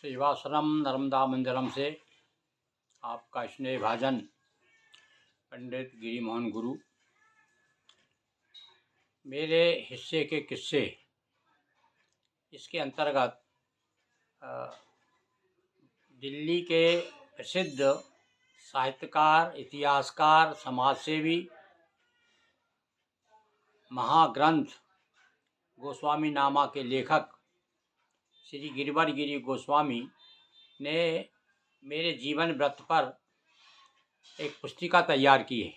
सेवाश्रम नर्मदा मंदिरम से आपका स्नेह भाजन पंडित गिरिमोहन गुरु। मेरे हिस्से के किस्से इसके अंतर्गत दिल्ली के प्रसिद्ध साहित्यकार, इतिहासकार, समाजसेवी, महाग्रंथ गोस्वामी नामा के लेखक श्री गिरिवर गिरी गोस्वामी ने मेरे जीवन वृत्त पर एक पुस्तिका तैयार की है।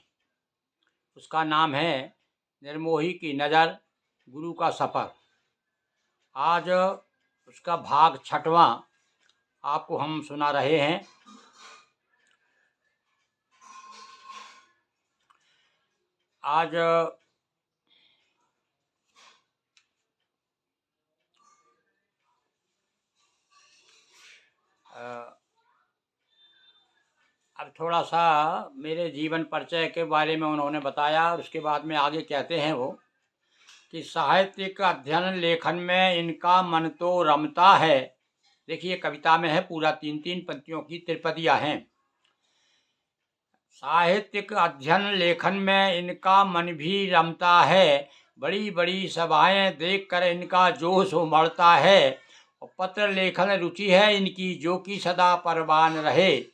उसका नाम है निर्मोही की नज़र, गुरु का सफ़र। आज उसका भाग 6वां आपको हम सुना रहे हैं। आज अब थोड़ा सा मेरे जीवन परिचय के बारे में उन्होंने बताया और उसके बाद में आगे कहते हैं वो कि साहित्यिक अध्ययन लेखन में इनका मन तो रमता है। देखिए कविता में है, पूरा 3-3 पंक्तियों की त्रिपदियाँ हैं। साहित्यिक अध्ययन लेखन में इनका मन भी रमता है, बड़ी बड़ी सभाएं देखकर इनका जोश उमड़ता है। और पत्र लेखन रुचि है इनकी जो कि सदा परवान रहे।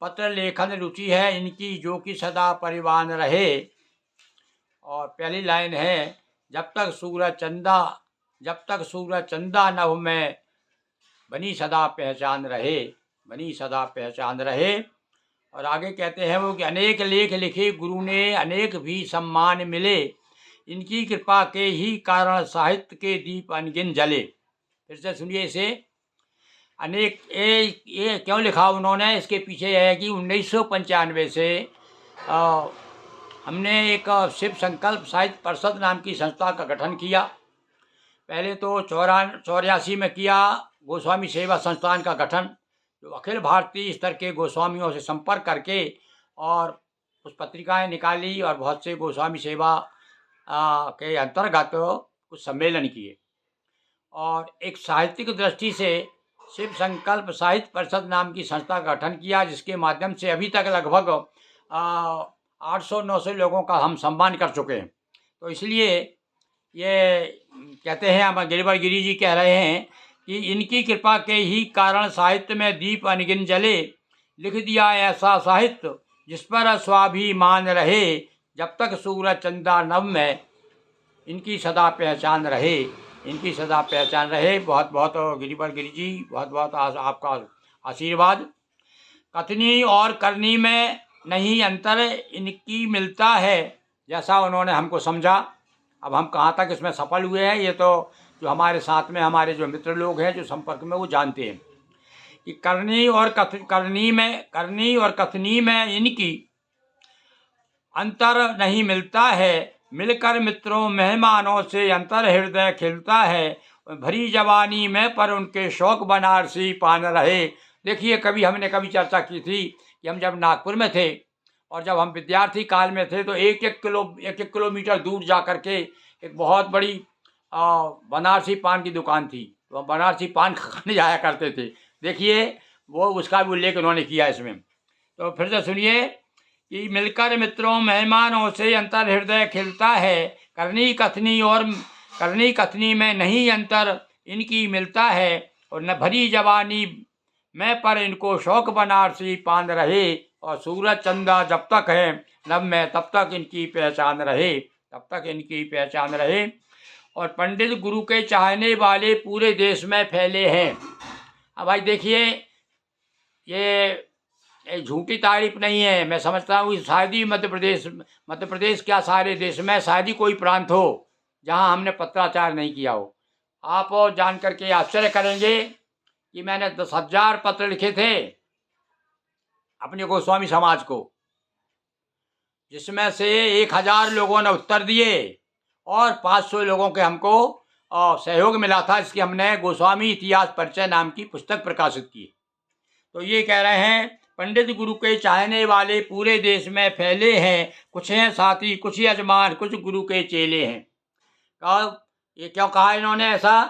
पत्र लेखन रुचि है इनकी जो कि सदा परिवान रहे। और पहली लाइन है, जब तक सूरज चंदा नभ में बनी सदा पहचान रहे, बनी सदा पहचान रहे। और आगे कहते हैं वो कि अनेक लेख लिखे गुरु ने, अनेक भी सम्मान मिले, इनकी कृपा के ही कारण साहित्य के दीप अनगिन जले। फिर से सुनिए इसे। अनेक ये क्यों लिखा उन्होंने, इसके पीछे है कि 1995 से हमने एक शिव संकल्प साहित्य परिषद नाम की संस्था का गठन किया। पहले तो 84 में किया गोस्वामी सेवा संस्थान का गठन, जो अखिल भारतीय स्तर के गोस्वामियों से संपर्क करके और कुछ पत्रिकाएं निकाली और बहुत से गोस्वामी सेवा के अंतर्गत कुछ सम्मेलन किए। और एक साहित्यिक दृष्टि से शिव संकल्प साहित्य परिषद नाम की संस्था का गठन किया, जिसके माध्यम से अभी तक लगभग 800-900 लोगों का हम सम्मान कर चुके हैं। तो इसलिए ये कहते हैं, हम गिरिवर गिरी जी कह रहे हैं कि इनकी कृपा के ही कारण साहित्य में दीप अनगिन जले, लिख दिया ऐसा साहित्य जिस पर स्वाभिमान रहे, जब तक सूरज चंदा नभ में इनकी सदा पहचान रहे, इनकी सदा पहचान रहे। बहुत बहुत गिरिवर गिरी जी, बहुत बहुत आपका आशीर्वाद। कथनी और करनी में नहीं अंतर इनकी मिलता है, जैसा उन्होंने हमको समझा। अब हम कहाँ तक इसमें सफल हुए हैं, ये तो जो हमारे साथ में हमारे जो मित्र लोग हैं जो संपर्क में, वो जानते हैं कि करनी और कथनी में इनकी अंतर नहीं मिलता है। मिलकर मित्रों मेहमानों से अंतर हृदय खिलता है, भरी जवानी में पर उनके शौक बनारसी पान रहे। देखिए हमने कभी चर्चा की थी कि हम जब नागपुर में थे और जब हम विद्यार्थी काल में थे तो एक एक किलोमीटर दूर जा कर के एक बहुत बड़ी बनारसी पान की दुकान थी, तो हम बनारसी पान खाने जाया करते थे। देखिए वो उसका भी उल्लेख उन्होंने किया इसमें। तो फिर से सुनिए कि मिलकर मित्रों मेहमानों से अंतर हृदय खिलता है, करनी कथनी में नहीं अंतर इनकी मिलता है। और न भरी जवानी में पर इनको शौक बनारसी पान रहे, और सूरज चंदा जब तक है नभ में तब तक इनकी पहचान रहे, तब तक इनकी पहचान रहे। और पंडित गुरु के चाहने वाले पूरे देश में फैले हैं। अब भाई देखिए, ये झूठी तारीफ नहीं है। मैं समझता हूँ शायद ही मध्य प्रदेश क्या सारे देश में शायद ही कोई प्रांत हो जहाँ हमने पत्राचार नहीं किया हो। आप जान करके आश्चर्य करेंगे कि मैंने 10,000 पत्र लिखे थे अपने गोस्वामी समाज को, जिसमें से 1,000 लोगों ने उत्तर दिए और 500 लोगों के हमको सहयोग मिला था। इसकी हमने गोस्वामी इतिहास परिचय नाम की पुस्तक प्रकाशित की। तो ये कह रहे हैं, पंडित गुरु के चाहने वाले पूरे देश में फैले हैं, कुछ हैं साथी कुछ यजमान कुछ गुरु के चेले हैं। ये क्यों कहा इन्होंने ऐसा?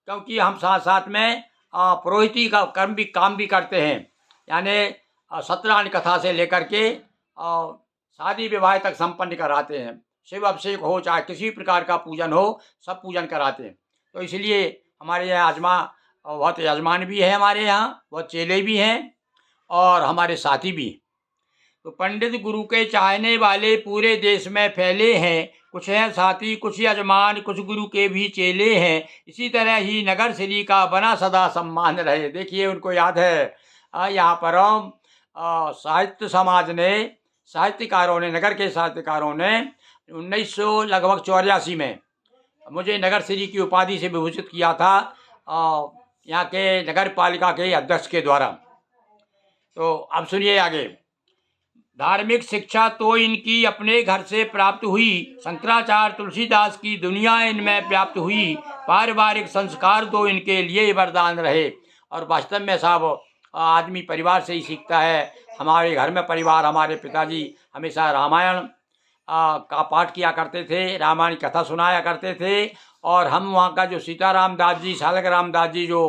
क्योंकि हम साथ साथ में पुरोहिती का काम भी करते हैं। यानी सत्यनारायण कथा से लेकर के शादी विवाह तक संपन्न कराते हैं। शिव अभिषेक हो चाहे किसी प्रकार का पूजन हो, सब पूजन कराते हैं। तो इसलिए हमारे यहाँ बहुत यजमान भी है, हमारे यहाँ बहुत चेले भी हैं और हमारे साथी भी। तो पंडित गुरु के चाहने वाले पूरे देश में फैले हैं। कुछ हैं साथी, कुछ यजमान, कुछ गुरु के भी चेले हैं। इसी तरह ही नगर श्री का बना सदा सम्मान रहे। देखिए उनको याद है। यहाँ पर साहित्य समाज ने, साहित्यकारों ने, नगर के साहित्यकारों ने 1900 लगभग 84 में मुझे नगर श्री की उपाधि से विभूषित किया था यहाँ के नगर पालिका के अध्यक्ष के द्वारा। तो अब सुनिए आगे। धार्मिक शिक्षा तो इनकी अपने घर से प्राप्त हुई, शंकराचार्य तुलसीदास की दुनिया इनमें व्याप्त हुई, पारिवारिक संस्कार तो इनके लिए वरदान रहे। और वास्तव में साहब आदमी परिवार से ही सीखता है। हमारे घर में परिवार, हमारे पिताजी हमेशा रामायण का पाठ किया करते थे, रामायण की कथा सुनाया करते थे। और हम वहाँ का जो सीताराम दास जी, सालक रामदास जी जो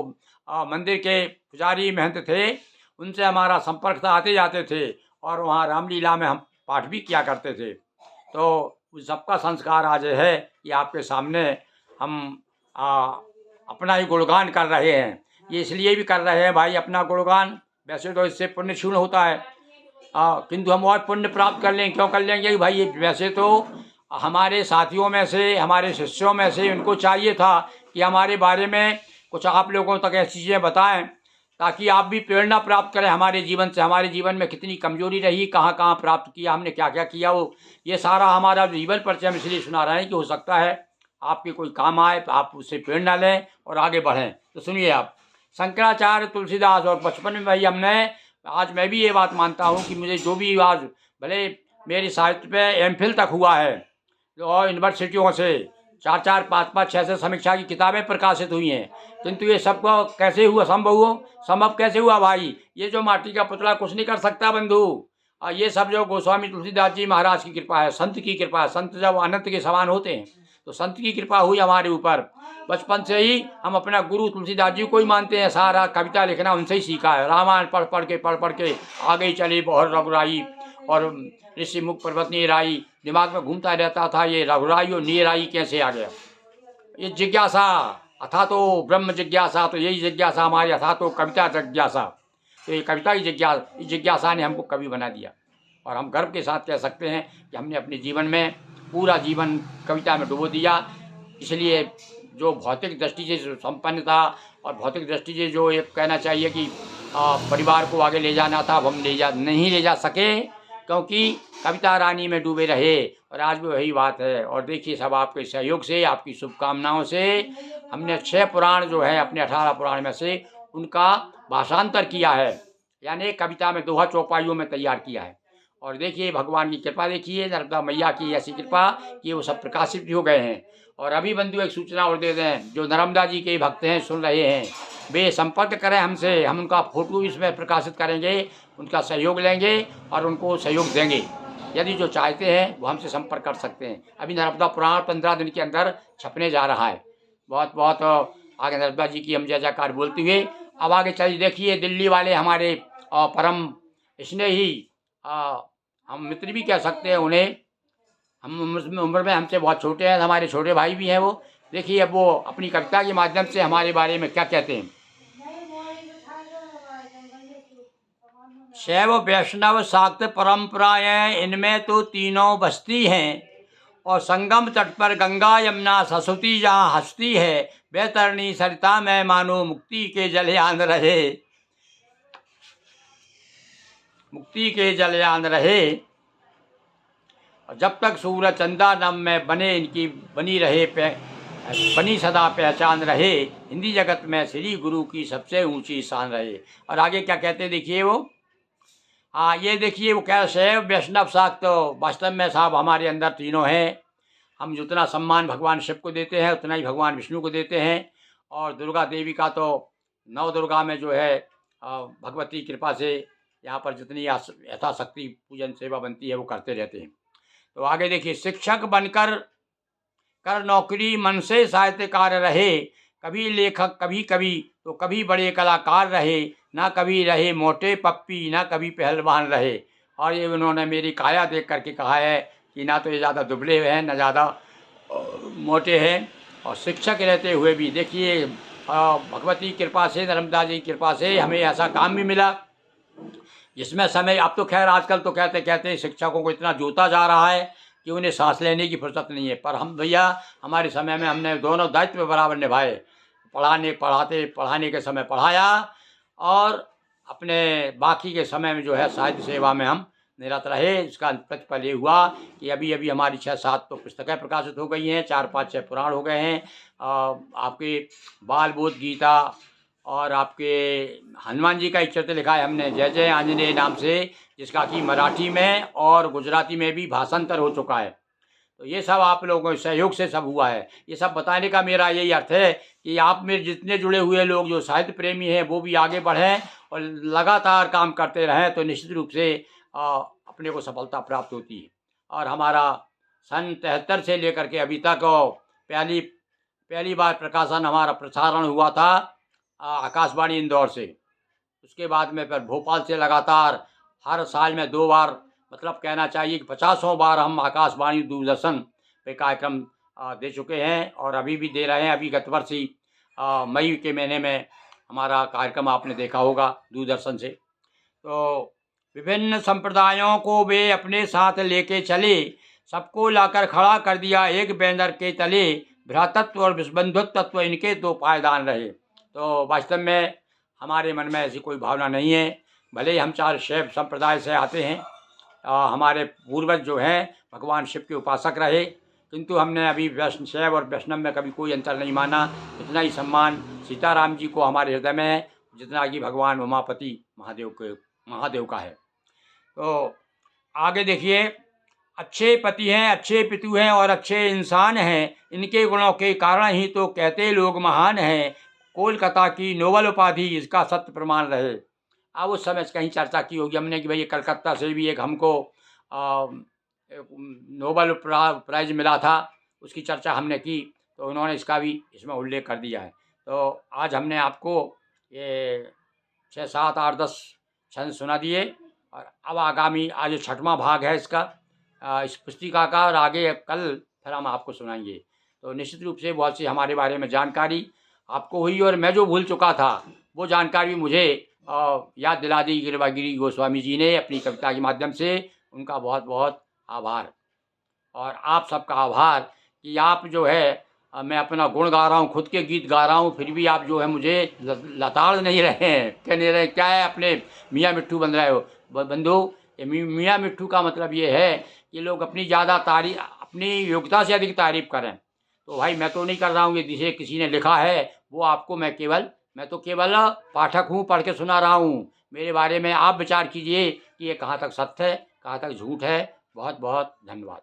मंदिर के पुजारी महंत थे, उनसे हमारा संपर्क था, आते जाते थे और वहाँ रामलीला में हम पाठ भी किया करते थे। तो उस सबका संस्कार आज है कि आपके सामने हम अपना ही गुणगान कर रहे हैं। ये इसलिए भी कर रहे हैं भाई अपना गुणगान, वैसे तो इससे पुण्य क्षीण होता है, किंतु हम और पुण्य प्राप्त कर लें। क्यों कर लेंगे कि भाई वैसे तो हमारे साथियों में से, हमारे शिष्यों में से उनको चाहिए था कि हमारे बारे में कुछ आप लोगों तक ऐसी चीज़ें बताएं ताकि आप भी प्रेरणा प्राप्त करें हमारे जीवन से। हमारे जीवन में कितनी कमजोरी रही, कहाँ कहाँ प्राप्त किया हमने, क्या क्या किया, वो ये सारा हमारा जीवन परिचय हम इसलिए सुना रहे हैं कि हो सकता है आपके कोई काम आए, तो आप उससे प्रेरणा लें और आगे बढ़ें। तो सुनिए आप। शंकराचार्य तुलसीदास, और बचपन में भाई हमने, आज मैं भी ये बात मानता हूँ कि मुझे जो भी आज भले मेरी साहित्य पे एमफिल तक हुआ है और यूनिवर्सिटियों से 4-4, 5-5, 6 समीक्षा की किताबें प्रकाशित हुई हैं, किंतु ये सबको कैसे हुआ, संभव कैसे हुआ भाई? ये जो माटी का पुतला कुछ नहीं कर सकता बंधु। ये सब जो गोस्वामी तुलसीदास जी महाराज की कृपा है, संत की कृपा है। संत जब अनंत के समान होते हैं तो संत की कृपा हुई हमारे ऊपर। बचपन से ही हम अपना गुरु तुलसीदास जी को ही मानते हैं। सारा कविता लिखना उनसे ही सीखा है। रामायण पढ़ पढ़ के आगे ही चली बहुत रघुराई और ऋषि मुख पर्वत नीराई, दिमाग में घूमता रहता था ये रघुराई और नीराई कैसे आ गया। ये जिज्ञासा, अथा तो ब्रह्म जिज्ञासा, तो यही जिज्ञासा हमारी, अथा तो कविता जिज्ञासा। तो ये कविता की जिज्ञासा ने हमको कवि बना दिया। और हम गर्व के साथ कह सकते हैं कि हमने अपने जीवन में पूरा जीवन कविता में डुबो दिया। इसलिए जो भौतिक दृष्टि से संपन्न था और भौतिक दृष्टि से जो एक कहना चाहिए कि परिवार को आगे ले जाना था, वो हम नहीं ले जा सके, क्योंकि कविता रानी में डूबे रहे। और आज भी वही बात है। और देखिए सब आपके सहयोग से, आपकी शुभकामनाओं से हमने 6 पुराण जो है अपने 18 पुराण में से उनका भाषांतर किया है, यानी कविता में दोहा चौपाइयों में तैयार किया है। और देखिए भगवान की कृपा, देखिए नर्मदा मैया की ऐसी कृपा कि वो सब प्रकाशित भी हो गए हैं। और अभी बंधु एक सूचना और दे दें, जो नर्मदा जी के भक्त हैं, सुन रहे हैं, वे संपर्क करें हमसे, हम उनका फोटो इसमें प्रकाशित करेंगे, उनका सहयोग लेंगे और उनको सहयोग देंगे। यदि जो चाहते हैं वो हमसे संपर्क कर सकते हैं। अभी नर्मदा पुराण 15 दिन के अंदर छपने जा रहा है। बहुत बहुत आगे नर्मदा जी की हम जय जयकार बोलते हुए अब आगे चलिए। देखिए दिल्ली वाले हमारे परम स्नेही, हम मित्र भी कह सकते हैं उन्हें, हम उम्र में हमसे बहुत छोटे हैं, हमारे छोटे भाई भी हैं वो। देखिए अब वो अपनी कविता के माध्यम से हमारे बारे में क्या कहते हैं। शैव वैष्णव शाक्त परंपराएं इनमें तो तीनों बसती हैं, और संगम तट पर गंगा यमुना सरस्वती जहाँ हंसती है, बैतरणी सरिता में मानो मुक्ति के जलयान रहे, मुक्ति के जलयान रहे। और जब तक सूरज चंदा नम में बने इनकी बनी रहे बनी सदा पहचान रहे, हिंदी जगत में श्री गुरु की सबसे ऊंची शान रहे। और आगे क्या कहते देखिए वो, ये देखिए वो क्या, शैव वैष्णव शाक्त, तो वास्तव में साहब हमारे अंदर तीनों हैं। हम जितना सम्मान भगवान शिव को देते हैं उतना ही भगवान विष्णु को देते हैं। और दुर्गा देवी का तो नव दुर्गा में जो है भगवती कृपा से यहाँ पर जितनी यथाशक्ति पूजन सेवा बनती है वो करते रहते हैं। तो आगे देखिए, शिक्षक बनकर कर नौकरी मन से साहित्यकार रहे, कभी लेखक कभी कवि तो कभी बड़े कलाकार रहे, ना कभी रहे मोटे पप्पी, ना कभी पहलवान रहे। और ये उन्होंने मेरी काया देख कर के कहा है कि ना तो ये ज़्यादा दुबले हैं, ना ज़्यादा मोटे हैं। और शिक्षक रहते हुए भी देखिए भगवती कृपा से, नर्मदा जी की कृपा से हमें ऐसा काम भी मिला जिसमें समय, अब तो खैर आजकल तो कहते कहते शिक्षकों को इतना जोता जा रहा है कि उन्हें सांस लेने की फुर्सत नहीं है। पर हम भैया हमारे समय में हमने दोनों दायित्व बराबर निभाए। पढ़ाने के समय पढ़ाया और अपने बाकी के समय में जो है साहित्य सेवा में हम निरत रहे। इसका प्रतिफल ये हुआ कि अभी अभी हमारी 6-7 तो पुस्तकें प्रकाशित हो गई हैं, 4-5-6 पुराण हो गए हैं। आपके बाल बोध गीता और आपके हनुमान जी का एक चरित्र लिखा है हमने, जय जय आंजनेय नाम से, जिसका कि मराठी में और गुजराती में भी भाषांतर हो चुका है। तो ये सब आप लोगों के सहयोग से सब हुआ है। ये सब बताने का मेरा यही अर्थ है कि आप में जितने जुड़े हुए लोग जो साहित्य प्रेमी हैं वो भी आगे बढ़ें और लगातार काम करते रहें, तो निश्चित रूप से अपने को सफलता प्राप्त होती है। और हमारा सन 73 से लेकर के अभी तक पहली बार प्रकाशन हमारा प्रसारण हुआ था आकाशवाणी इंदौर से। उसके बाद में फिर भोपाल से लगातार हर साल में 2 बार, मतलब कहना चाहिए कि 50वां बार हम आकाशवाणी दूरदर्शन पे कार्यक्रम दे चुके हैं और अभी भी दे रहे हैं। अभी गत वर्ष ही मई के महीने में हमारा कार्यक्रम आपने देखा होगा दूरदर्शन से। तो विभिन्न संप्रदायों को वे अपने साथ लेके चले, सबको लाकर खड़ा कर दिया एक बैनर के तले, भ्रातृत्व और विश्वबंधुत्व इनके 2 पायदान रहे। तो वास्तव में हमारे मन में ऐसी कोई भावना नहीं है। भले ही हम 4 शैव संप्रदाय से आते हैं, हमारे पूर्वज जो हैं भगवान शिव के उपासक रहे, किंतु हमने अभी शैव और वैष्णव में कभी कोई अंतर नहीं माना। इतना ही सम्मान सीताराम जी को हमारे हृदय में है जितना कि भगवान उमापति महादेव का है। तो आगे देखिए, अच्छे पति हैं, अच्छे पितु हैं और अच्छे इंसान हैं, इनके गुणों के कारण ही तो कहते लोग महान हैं, कोलकाता की नोबल उपाधि इसका सत्य प्रमाण रहे। अब उस समय कहीं चर्चा की होगी हमने कि भाई कलकत्ता से भी एक हमको नोबल प्राइज़ मिला था, उसकी चर्चा हमने की, तो उन्होंने इसका भी इसमें उल्लेख कर दिया है। तो आज हमने आपको ये 6, 7, 8, 10 छंद सुना दिए और अब आगामी आज 6वां भाग है इसका, इस पुस्तिका का, और आगे कल फिर हम आपको सुनाएंगे। तो निश्चित रूप से बहुत सी हमारे बारे में जानकारी आपको हुई और मैं जो भूल चुका था वो जानकारी मुझे याद दिला दी गिरवागिरी गोस्वामी जी ने अपनी कविता के माध्यम से। उनका बहुत बहुत आभार। और आप सबका आभार कि आप जो है मैं अपना गुण गा रहा हूँ, खुद के गीत गा रहा हूँ, फिर भी आप जो है मुझे लताड़ नहीं रहे हैं, कह नहीं रहे क्या है अपने मियाँ मिट्ठू बन रहे हो। बंधु, ये मियाँ मिट्ठू का मतलब ये है कि लोग अपनी ज़्यादा तारीफ, अपनी योग्यता से अधिक तारीफ करें। तो भाई मैं तो नहीं कर रहा हूँ, ये जिसे किसी ने लिखा है वो आपको मैं तो केवल पाठक हूँ, पढ़ के सुना रहा हूँ। मेरे बारे में आप विचार कीजिए कि ये कहाँ तक सत्य है, कहाँ तक झूठ है। बहुत बहुत धन्यवाद।